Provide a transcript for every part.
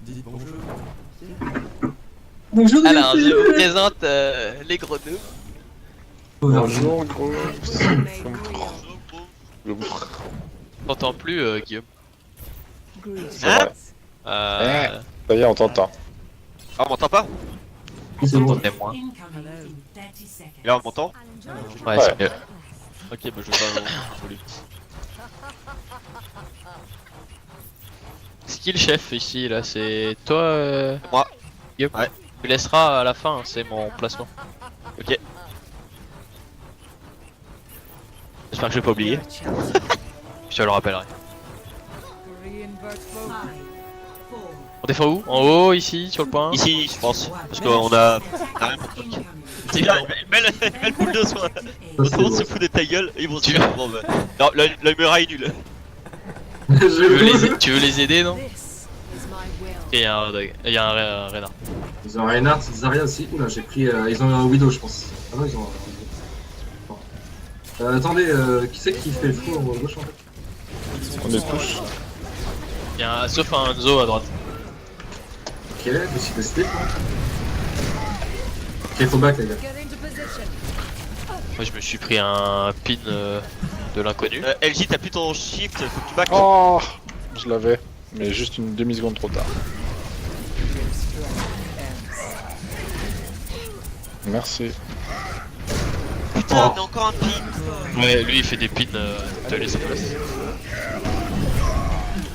Dites bonjour. Bonjour. Alors, je vous présente les gros noobs. Bonjour gros. T'entends plus, Guillaume. Hein Euh. Ça y est, on t'entend. Ah, on m'entend pas? C'est bon. T'entendais moins. Et là, on m'entend? Ouais, Ouais. c'est mieux. Ok, bah je vais pas volume. C'est qui le chef ici là? C'est toi, Moi. Guillaume. Ouais. Tu laisseras à la fin, c'est mon placement. Ok. J'espère que je vais pas oublier. Je te le rappellerai. On défend où? En haut, ici, sur le point? Ici, je pense. Parce qu'on a rien pour truc. C'est bien, une belle boule de soin. Tout le monde se fout de ta gueule et ils vont se dire bon bah. Non, la muraille est nulle. Tu veux les aider, non? Et il y a un Reinhardt. Ils ont un Reinhardt, Zarya aussi. Oula, j'ai pris. Ils ont un Widow, je pense. Ah non, ils ont un. Attendez, qui c'est qui fait le fou en haut à gauche en fait? On est tous. Il y a un, sauf un Enzo à droite. Ok, je me suis testé. Ok, faut back les gars. Moi je me suis pris un pin de l'inconnu. LJ, t'as plus ton shift, faut que tu back. Oh, je l'avais, mais juste une demi-seconde trop tard. Merci. Putain, mais encore un pin. Ouais, lui il fait des pins de laisser place.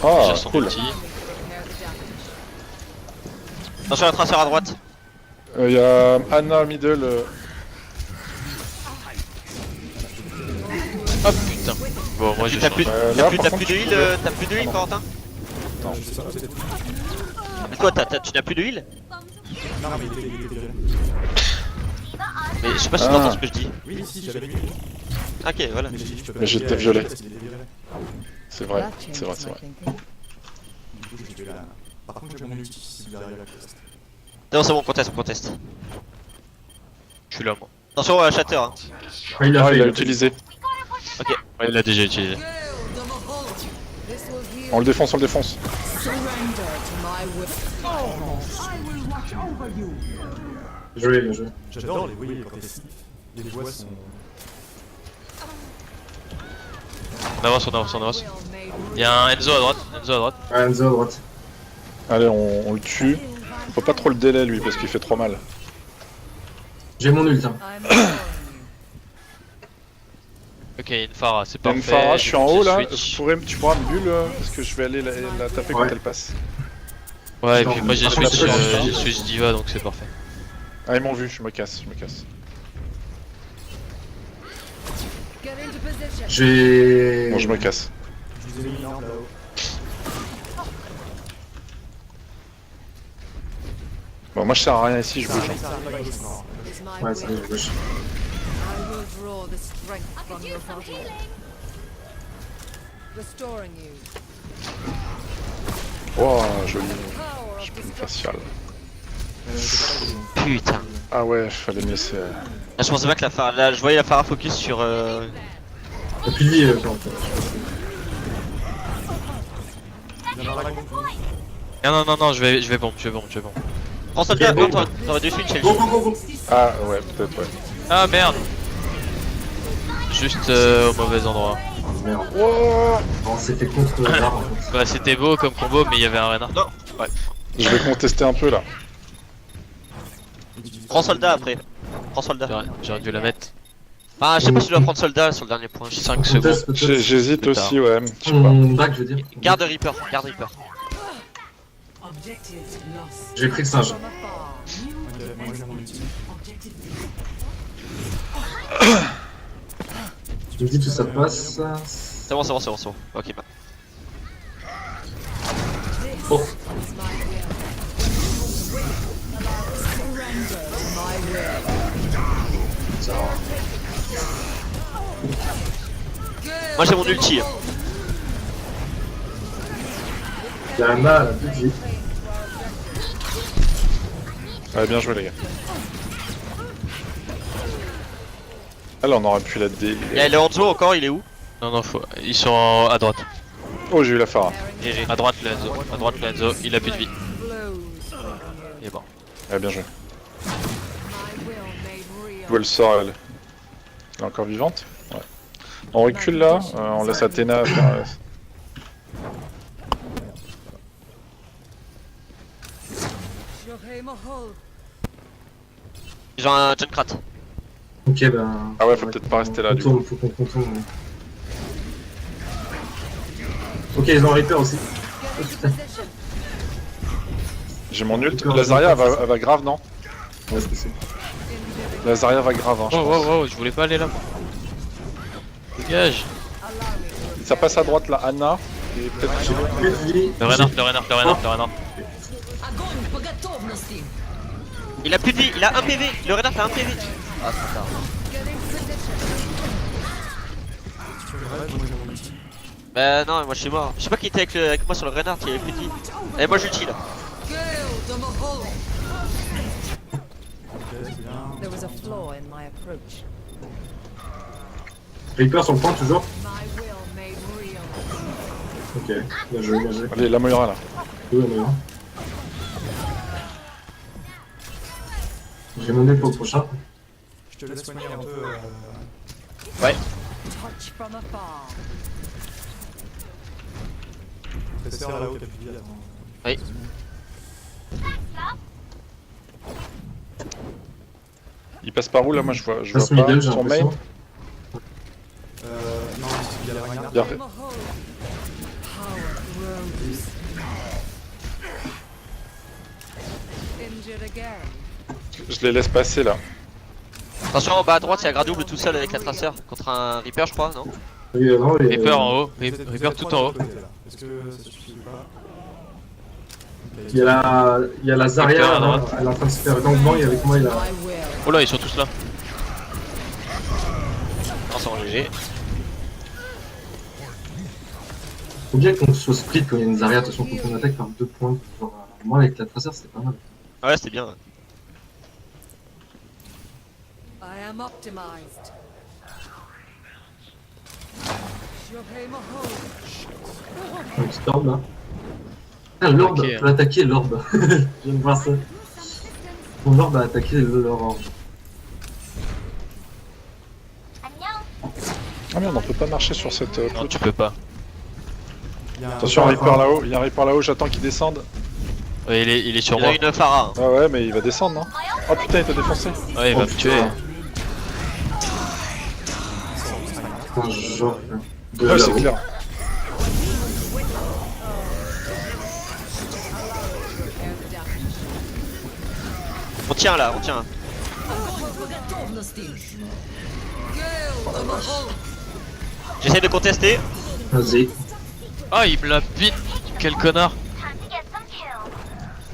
Oh, J'ai son cool. ulti. Attention à la traceur à droite. Il y a Anna middle. Oh putain. Bon, moi j'ai T'as changé. plus, là, t'as par plus contre, de tu heal, peux- t'as plus de heal, Corentin? Non. Je sais pas, peut-être. Mais quoi, tu n'as plus de heal? Non, mais il était violent. Mais je sais pas si Ah. t'entends ce que je dis. Oui, si, j'avais lu. Ok, voilà. Mais j'ai dit, je peux pas. Mais j'étais l'aider à violet. parce qu'il était violet. C'est vrai, c'est vrai, c'est vrai. Du coup, j'ai tué là. Par contre, j'ai mon ulti si derrière la quest. Non, c'est bon, on conteste. Je suis là moi. Attention à Shatter. Hein. Ah, il l'a Ah, fait, il a fait. utilisé. Ouais, il l'a déjà utilisé. On le défonce, on le défonce. Joué, bien joué. J'adore les voyelles quand elles sifflent. Les voix sont. On avance, on avance, on avance. Il y a un Enzo à droite, Enzo à droite. Ah, Enzo à droite. Allez, on le tue. Faut pas trop le délai lui parce qu'il fait trop mal. J'ai mon ult. Hein. Ok, il y a une Pharah, c'est Il y a parfait. une Pharah, je suis en haut là. Switch. Tu pourras me bulle parce que je vais aller la taper quand Ouais. elle passe. Ouais, et puis moi j'ai Par contre, switch, c'est pas juste, hein. j'ai switch Diva donc c'est parfait. Ah, ils m'ont vu, je me casse, je me casse. J'ai. Bon, je me casse. Je vous ai mis une arme là-haut. Bon, moi je sers à rien ici, je bouge. Ça arrive à gauche, non. Ouais, c'est bon, gauche. I will draw the strength from your body. Restoring you. Oh, joli. Power of Une destruction. faciale. C'est pas Putain. Ah ouais, fallait me laisser. Là, je pensais pas que la Pharah. Là, je voyais la Pharah focus sur. T'as plus de vie, quand Il y en a un contre Non, non, non, je vais bombe, je vais bombe. Prends soldat, Ok, non, bon. t'aurais dû switch LJ. Go, go, go, go. Ah ouais, peut-être, ouais. Ah merde. Juste au mauvais endroit. Merde. Oh, On s'est fait contre l'arbre en fait. Bah c'était beau comme combo mais il y avait un Reinhardt. Non. Ouais. je vais contester un peu là. Prends soldat après. Prends soldat. J'aurais dû la mettre. Ah, je sais pas si je dois prendre soldat sur le dernier point. 5 secondes. Contest, peut-être. J'hésite Plus tard. aussi, ouais. Je sais pas. Mon back, je veux dire. Garde Reaper, garde Reaper. J'ai pris le singe. From afar. Moi j'ai mon ulti. Tu me dis que ça passe. C'est bon, c'est bon, c'est bon, c'est bon. Ok, bah. Oh, Is my will. Surrender to my will. ça va. Moi j'ai mon ulti. Il y a un mal à plus de vie. Ouais, bien joué les gars. Ah là, on aurait pu la dé. Il y a Leonzo encore, il est où? Non, non, faut. Ils sont à droite. Oh, j'ai eu la Phara. GG. À droite Lorenzo, à droite Lorenzo, il a plus de vie. Flows from you. Il est bon. Ah, bien joué. My will made real. Où elle sort, elle? Elle est encore vivante? Ouais. On recule là, on laisse Athéna faire... Shohei Mahol. J'ai un Junkrat. Ok, ben. Ah ouais, faut peut-être pas rester là, du coup. Faut qu'on contourne. Ouais. Ok, ils ont un Reaper aussi. Oh, putain. J'ai mon ult. La Zarya, elle va grave, non? Ouais, c'est possible. La Zarya va grave, hein, je Oh, pense. oh, oh, je voulais pas aller là. Dégage. Ça passe à droite là, Anna. Et peut-être J'ai plus de vie. Le Reinhardt, le Reinhardt, le Reinhardt, le Reinhardt. Il a plus de vie, il a 1 PV. Le Renard a 1 PV. Ah, c'est tard. Tu veux le rêve, moi j'ai mon ulti. Bah non, moi je suis mort. Je sais pas qui était avec moi sur le Renard, il avait plus de vie. Et moi j'ulti là. Ok, c'est bien. There was a flaw in my approach. Reaper sur le point toujours. My will made real. Ok, bien joué, bien joué. Allez, la Moira là. Oui, on est là. J'ai mon pour le prochain. Je te laisse soigner un peu. Touch from afar. Tresser là-haut qui a plus de vie, attends. Oui. Il passe par où là? Moi je vois Passe pas. middle, j'ai Son main. l'impression. Non, il y a la Reinhardt. Il y a- Mahol. Power grows. Injured again. Je les laisse passer là. Attention en bas à droite, il y a Gradouble tout seul avec la traceur contre un Reaper, je crois, non? Oui, non, il Reaper en haut, Vous êtes Reaper tout trois en de haut. l'autre côté, là. Est-ce que ça suffit ou pas? Ok, Il y a la Zarya, Reaper à là, droite. elle est en train de se faire gangbang et avec moi il a. My will. Oh là, ils sont tous là. Non, c'est en GG. Faut bien qu'on soit split quand il y a une Zarya, attention faut qu'on attaque par 2 points. Genre, moi avec la tracer c'était pas mal. Ah ouais, c'était bien. I am optimized. Shohei Mahol. Un petit orbe là. Ah l'orbe, Ok. peut attaquer l'orbe. Je viens de voir ça. Mon orbe a attaqué leur orbe. Ah merde, on peut pas marcher sur cette. Non, tu peux pas. Il y a un- Attention, un Reaper là-haut. Il y a un Reaper là-haut, j'attends qu'il descende. Ouais, il est sur Il y en moi. a une Phara. Hein. Ah ouais, mais il va descendre, non? Oh putain, il t'a défoncé. Ouais, il va Oh, me tuer. putain. Putain, genre. De Ouais, c'est là-haut. clair. On tient là, on tient. J'essaie de contester. Vas-y. Ah, il me l'a pin. Quel connard.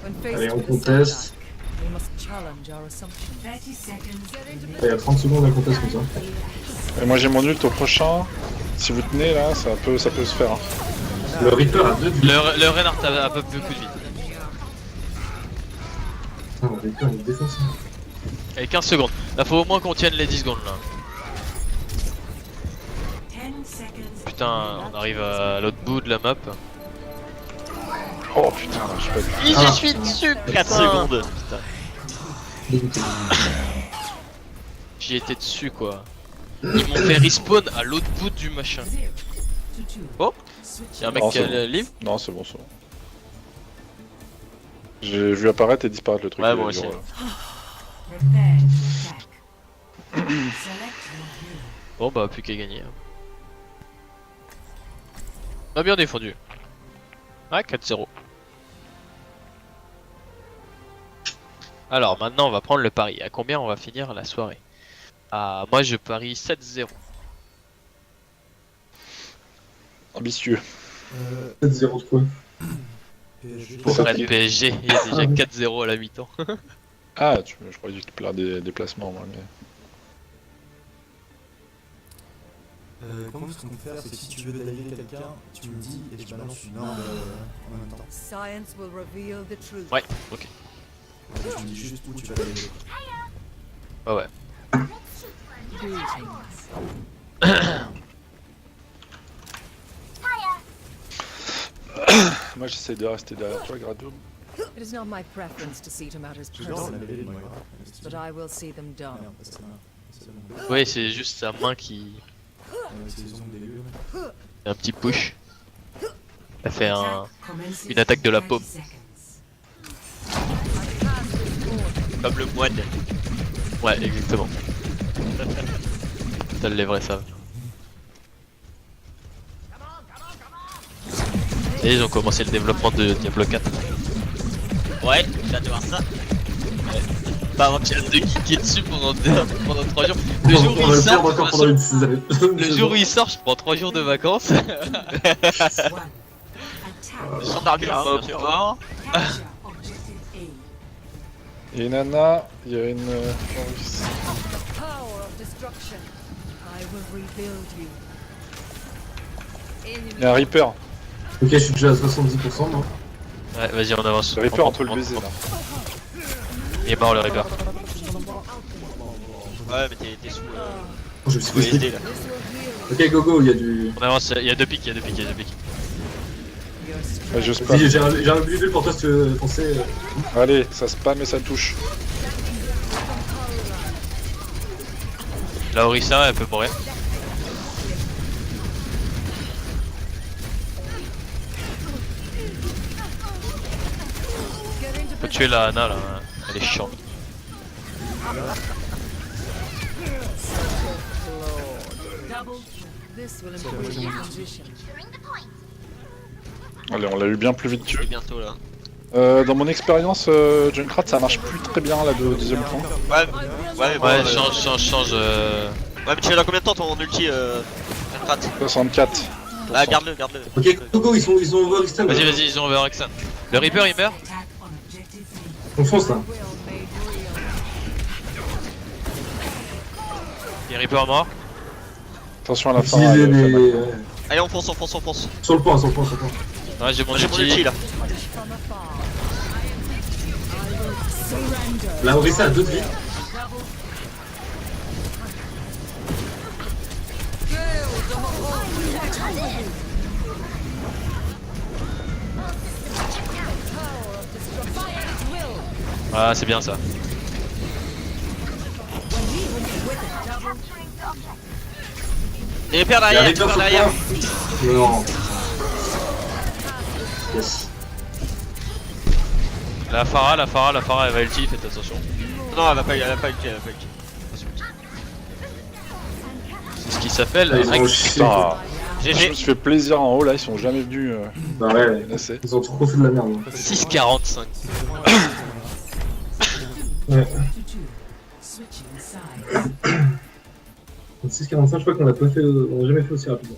When faced Allez, on with a conteste. setback, we must challenge our assumptions. Il y a 30 secondes à conteste comme ça. Et moi j'ai mon ult au prochain. Si vous tenez là, ça peut se faire. Hein. Le Reaper a 2 de vie. Le Reinhardt a un peu beaucoup de vie. Putain, le Reaper il est défoncé. Allez, 15 secondes. Là, faut au moins qu'on tienne les 10 secondes là. Putain, on arrive à l'autre bout de la map. Oh putain, je sais pas. J'y suis dessus, 4 secondes. Dégoûté. J'y étais dessus quoi. Ils m'ont fait respawn à l'autre bout du machin. Oh, y'a un mec Non, qui c'est a bon. le livre. Non, c'est bon, c'est bon. J'ai vu apparaître et disparaître le truc. Ouais, il moi dure, aussi. Bon bah plus qu'à gagner. On a bien défendu. Ah 4-0. Alors maintenant on va prendre le pari. À combien on va finir la soirée? Ah moi je parie 7-0. Ambitieux. 7-0 de quoi? PSG. Pour Ça être qui- PSG, il y a déjà 4-0 à la mi-temps. Ah, je croyais que tu parlais des déplacements, moi. Mais... Comment ce qu'on peut faire, c'est que si tu veux dalier quelqu'un, tu me dis et je balance une orbe en même temps. Science will reveal the truth. Ouais, ok. Tu me dis juste où tu vas dalier. Ouais ouais. Greetings. Moi j'essaie de rester derrière toi, Gradium. It is not my preference to see to matters J'adore la mêlée de personally, Moira. but I will see them done. Merde, c'est bon. Ouais, c'est juste sa main qui. Avec ses ongles dégueux. Un petit push. Elle fait une attaque de la paume. Comme le moine. Ouais, exactement. Seuls les vrais savent. Et ils ont commencé le développement de Diablo 4. Ouais, j'ai hâte de voir ça. Pas avant qu'il y a deux geeks dessus pendant 3 jours. Le On jour où va il le faire sort, encore pendant une saison. le jour où il sort, je prends 3 jours de vacances. Sans d'arguments, bien sûr. Mort. Il y a une Anna, il y a une. Horus. Power of destruction. I will rebuild you. Il y a un Reaper. Ok, je suis déjà à 70%, moi. Ouais, vas-y, on avance. Le Reaper entre le baiser là. Il est mort le Reaper. Ouais, mais t'es sous Je me suis fait SD là. Ok, go go, il y a du. On avance, il y a 2 pics, il y a 2 pics. Ouais, je spam. Vas-y, j'ai un bulle pour toi si tu veux foncer. Allez, ça spam et ça touche. La Orisa, elle peut mourir. Faut tuer la Anna là, elle est chiante. This will improve your condition. Allez, on l'a eu bien plus vite tué. C'est bientôt là. Dans mon expérience, Junkrat ça marche plus très bien là de deuxième point. Ouais, ouais, Ouais, change. Ouais, mais tu l'as dans combien de temps ton ulti Junkrat 64. Ah, garde-le, garde-le. Ok, go go, ils sont overextend. Vas-y, ils ont Overextend. Le Reaper il meurt. On fonce là. Il est Reaper mort. Attention à la fin. Utiliser des. Allez, on fonce, on fonce, on fonce. Sur le point, sur le point, sur le point. Ouais, j'ai mon Moi j'ai mon ulti ulti. là. La Orisa a 2 de vie. Ah, c'est bien ça. Et Reaper Il y a derrière, Reaper Reaper sur le derrière. point. Non. Yes. La Pharah, elle va ulti, faites attention. Non, elle va pas ulti, elle va pas ulti. C'est ce qui s'appelle Ah, ils ont chié. Putain, je me GG. suis fait plaisir en haut là, ils sont jamais venus Bah ouais, menacer. ils ont trop fait de la merde. 6,45. Ouais. 6,45, je crois qu'on l'a pas fait, on l'a jamais fait aussi rapidement.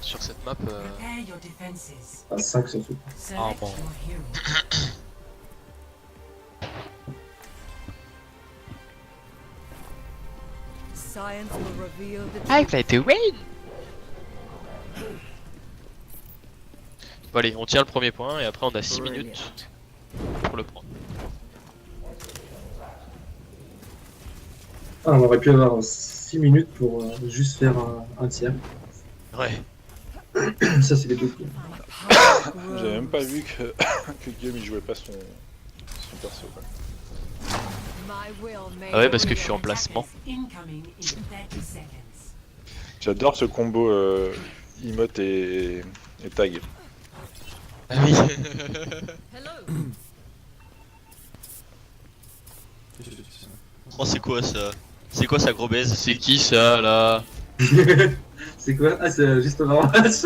Sur cette map, À 5 surtout. ah bon. Science will reveal the I play to win. Bon allez, on tient le premier point et après on a 6 minutes pour le prendre. Ah, on aurait pu avoir 6 minutes pour juste faire un tiers. Ouais. Ça, c'est les deux coups. J'avais même pas vu que, que Guillaume il jouait pas son perso quoi. Ah ouais, parce que je suis en placement. J'adore ce combo emote et tag. Ah oui. Oh, c'est quoi ça? C'est quoi ça, gros baise? C'est qui ça là? C'est quoi? Ah, c'est juste un match.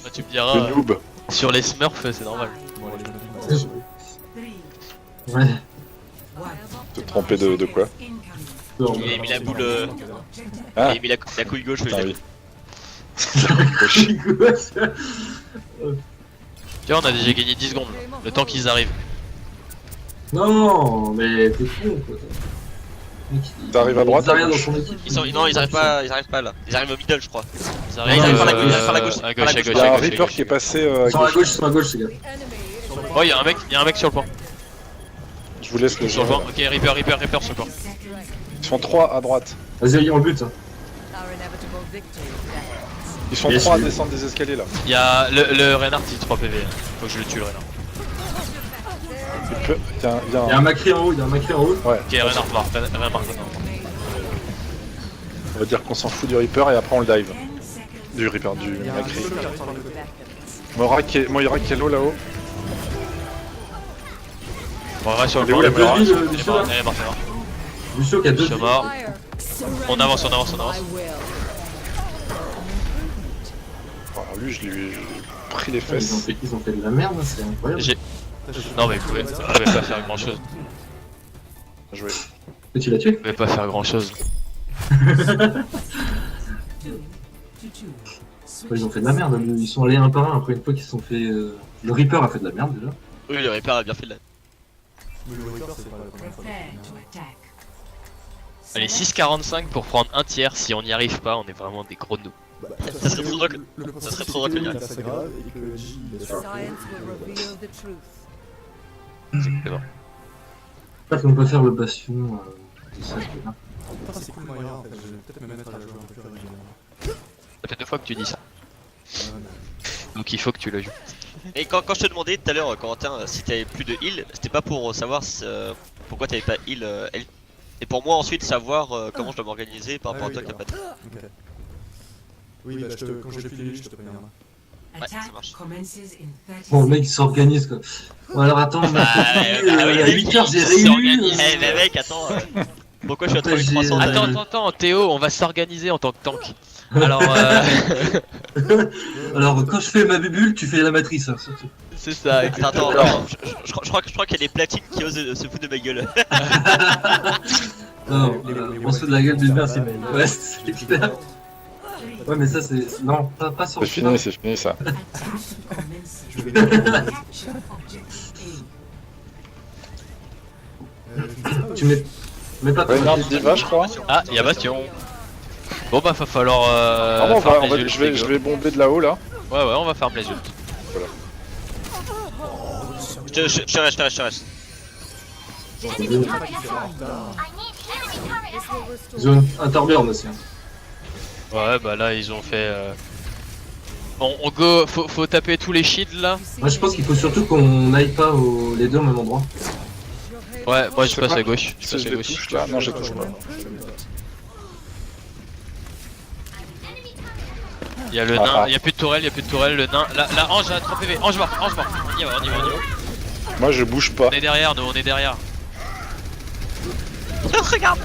Bah, tu me Le diras, noob. sur les Smurfs c'est normal. Ouais. Te tromper de quoi? Il a mis la boule. Ah, Il a mis la couille gauche. putain, il a- oui. Tu vois, on a déjà gagné 10 secondes, le temps qu'ils arrivent. Non, mais t'es con quoi. T'arrives à droite, Il a rien à dans gauche. son équipe. Non, ils arrivent pas là. Ils arrivent au middle, je crois. Ils ils arrivent par la gauche, par la gauche, à par gauche, la à gauche. gauche, Il y a un à gauche, à Reaper gauche. qui est passé à Sur la gauche. gauche, sur la gauche, les gars. Oh, il y a un mec sur le point. Je vous laisse le Sur jeu. le point, ok, Reaper sur le point. Ils sont 3 à droite. Vas-y, on le bute. Our inevitable victory. Ils sont Yes, 3 à oui. descendre des escaliers là. Il y a le Reinhardt, il 3 PV. Faut que je le tue le Reinhardt. Il y a Il y a un Macri en haut, il y a un Macri en haut. Ok, Reinhardt mort. Reinhardt mort. On va dire qu'on s'en fout du Reaper et après on le dive. Du Reaper, du Il y a un Macri. Lucio qui arrive par le côté. Moira qui est low là-haut. On va sur Elle est le où, bord. la Moira Elle est Lucio, morte, Lucio, elle là est morte. Lucio qui a 2 Lucio mort. Fire. On avance. I will. Alors lui, je lui ai pris les Ils ont, fesses. fait, ils ont fait de la merde, c'est incroyable. J'ai- Non mais vous pouvez pas faire grand chose. Bien joué. Et tu l'as tué? Vous pouvez pas faire grand chose. Ils ont fait de la merde, ils sont allés un par un après une fois qu'ils se sont fait... Le Reaper a fait de la merde déjà. Oui, le Reaper a bien fait de la. Mais le Reaper, c'est pas la première fois. Allez, 6,45 pour prendre un tiers. Si on n'y arrive pas, on est vraiment des gros noobs. Bah, Ça serait trop drôle. le Ça serait trop drôle que il le est assez grave et que le J il est sûr. Science will reveal the truth. Exactement. J'espère qu'on peut faire le bastion de ça, c'est bien. Putain, c'est cool le moyen en fait, je vais peut-être me mettre à la jouer un peu plus régulièrement. Ça fait 2 fois que tu dis ça. Ouais, mais- Donc il faut que tu le joues. Et quand je te demandais tout à l'heure, Corentin, si t'avais plus de heal, c'était pas pour savoir pourquoi t'avais pas heal. Et pour moi ensuite savoir comment je dois m'organiser par rapport à toi qui a pas de. Ok. Oui, bah, quand j'ai plus les je te préviens. Ouais, ça marche. Bon, le mec il s'organise quoi. Bon alors attends, on a compris, à 8h j'ai réélu. Eh mais mec, attends. Pourquoi je suis à J'ai- 3300 Attends, Théo, on va s'organiser en tant que tank. Alors, Alors quand je fais ma bubule, tu fais la matrice. Hein, surtout. c'est ça. Attends, je crois qu'il y a des platines qui osent se foutre de ma gueule. Non, on se fout de la gueule d'une mère, c'est ouais, c'est clair. Ouais, mais ça c'est. Non, pas sur C'est fini ça. Je vais Tu mets pas Reinhardt Diva, je crois. Ah, il y a Bastion. Bon bah va falloir. Ah bon, farm les ults, je les vais gars. bomber de là-haut là. Ouais, on va farm les ults. Je te reste. This will restore. Zone Interburn aussi. Hein. Ouais, bah là ils ont fait. Bon, on go. Faut taper tous les shields là. Moi je pense qu'il faut surtout qu'on n'aille pas les deux au même endroit. Ouais, moi je sais passe pas à gauche. Je Si passe je à les gauche. touche là. Non, je les touche pas. Il y a le nain, il y a plus de tourelle, le nain. La Ange a 3 PV. Ange mort. On y va. Moi je bouge pas. On est derrière, nous, on est derrière. Regarde.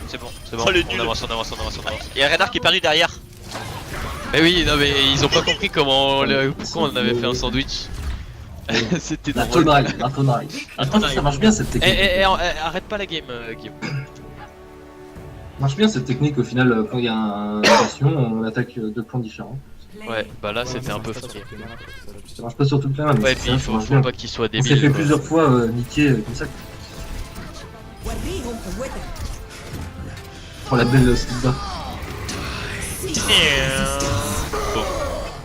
C'est bon. Oh, le nul. On avance. Il y a Renard qui est perdu derrière. Mais oui, non mais ils ont pas compris pourquoi on avait fait un sandwich. C'était La drôle. tonnerie. Attends, ça marche bien cette technique. Arrête pas la game, Guillaume. Ça marche bien cette technique au final, quand il y a une version, on attaque 2 points différents. Ouais, bah là c'était un peu Ça fatigué. Ça marche pas sur tout le plein, mais Ouais, c'est puis ça, il ça faut marche bien. pas qu'il soit On s'est débile. fait quoi. plusieurs fois niquer comme ça. Oh la belle Stilda.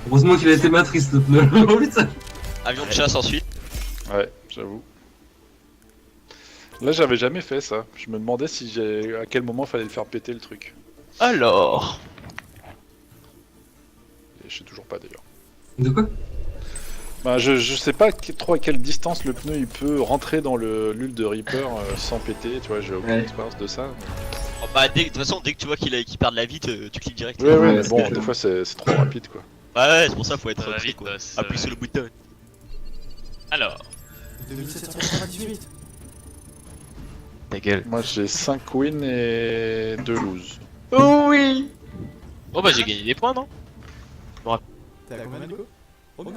Heureusement qu'il a été matrice le pneu. Oh putain. Avion de chasse ensuite. Ouais, j'avoue. Là j'avais jamais fait ça. Je me demandais à quel moment fallait le faire péter le truc. Alors. Et je sais toujours pas d'ailleurs. De quoi? Bah je sais pas trop à quelle distance le pneu il peut rentrer dans l'huile de Reaper sans péter, tu vois, j'ai aucune Ouais. expérience de ça. Oh, bah, de toute façon, dès que tu vois qu'il perd de la vie, tu cliques direct. Ouais, Ouais, mais c'est bon, clair. des fois c'est trop rapide quoi. Ouais, c'est pour ça faut être Ça va pris, vite, quoi. ça Appuie va sur le bouton. Alors. 2798. Ta gueule. Moi j'ai 5 wins et 2 lose. Oh oui. Oh bah j'ai gagné des points, non? T'es à combien Nico? Oh non.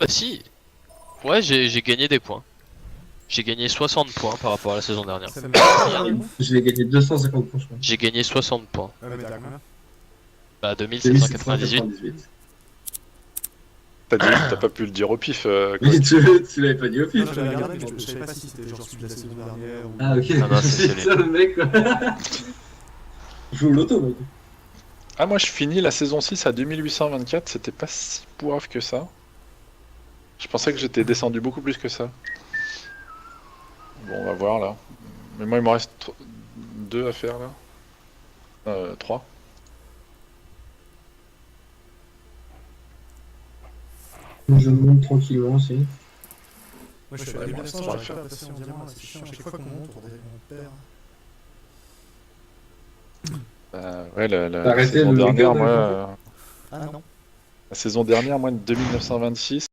Bah si. Ouais, j'ai gagné des points. J'ai gagné 60 points par rapport à la saison dernière. Ça fait mal. Je l'ai gagné 250 points je crois. J'ai gagné 60 points. Ouais, mais t'es à combien? Bah 2798. 2798. T'as pas pu le dire au pif. Quoi. Oui, tu l'avais pas dit au Non, pif. je l'avais regardé, mais je savais pas si c'était genre celui de la saison dernière ou. Ah ok, Ah non, c'est c'est celui. ça le mec quoi. Je joue au loto mec. Ah, moi je finis la saison 6 à 2824, c'était pas si pourrave que ça. Je pensais que j'étais descendu beaucoup plus que ça. Bon, on va voir là. Mais moi il me reste 2 à faire là. 3. Je monte tranquillement aussi. Moi je suis à Ouais, 2900, moi, j'arrive pas à passer en diamant là, c'est chiant. À chaque fois qu'on monte, on perd. Ouais, T'as arrêté saison le dernière, Vega, moi, Ah non. la saison dernière, moi, de 2926,